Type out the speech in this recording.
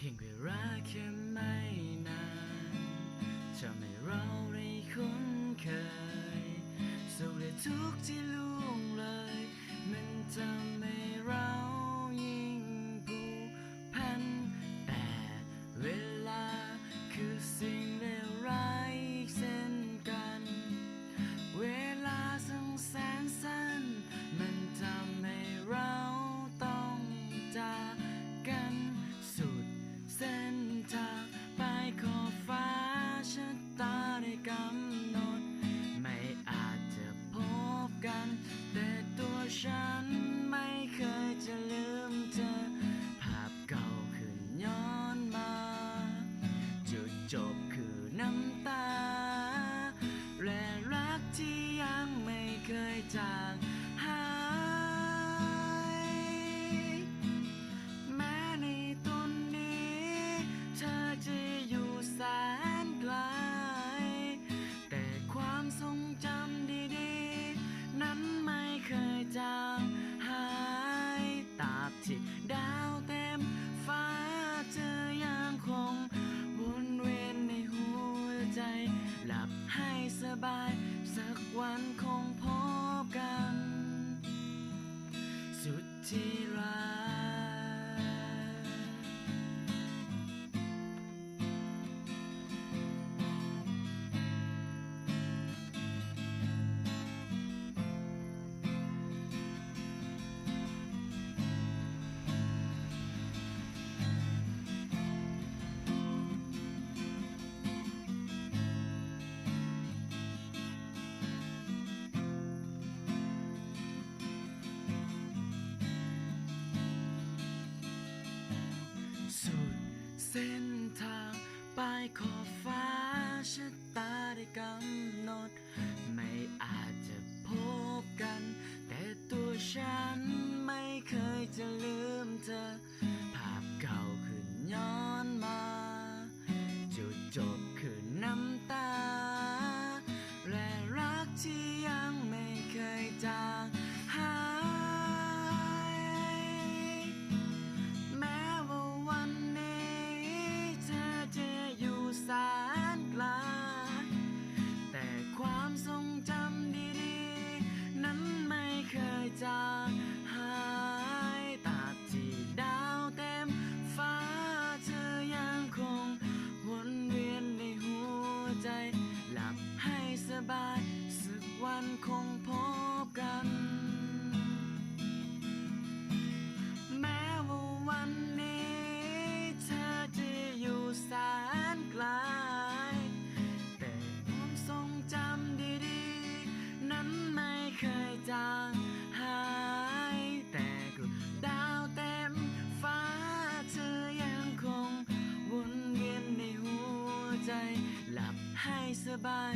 พียงเวลาแค่ไม่นานทำให้เราได้คุ้นเคยสุขและทุกข์ที่ล่วงเลยมันทำให้เรายิ่งผูกพันแต่เวลาคือสิ่งเลวร้ายเช่นกันเวลาสั้นแสนสั้นมันทำให้เราต้องจากกันสุดเส้นทางไปขอบฟ้าชะตาได้กำหนดไม่อาจจะพบกันแต่ตัวฉันไม่เคยจะลืมเธอภาพเก่าขึ้นย้อนมาจุดจบคือน้ำตาและรักที่ยังไม่เคยจางหายแม้ในตอนนี้เธอจะอยู่แสนไกลแต่ความทรงจำดีๆนั้นไม่เคยจางหายตราบที่ดาวเต็มฟ้าเธอยังคงวนเวียนในหัวใจหลับให้สบายสักวันคงพบกันสุดที่รักสุดเส้นทางปลายขอบฟ้าชะตาได้กำหนดไม่อาจจะพบกันแต่ตัวฉันไม่เคยจะลืมเธอภาพเก่าขึ้นย้อนมาจุดจบคือน้ำตาและรักที่ยังไม่เคยจางหายแม้ว่าวันนี้เธอจะอยู่แสนไกลแต่ความทรงจำดีๆนั้นไม่เคยจางหายตราบที่ดาวเต็มฟ้าเธอยังคงวนเวียนในหัวใจหลับให้สบายสักวันคงพบกันแม้ว่าวันนี้เธอจะอยู่แสนไกลแต่ความทรงจำดีๆนั้นไม่เคยจางหายแต่กลุ่มดาวเต็มฟ้าเธอยังคงวนเวียนในหัวใจหลับให้สบาย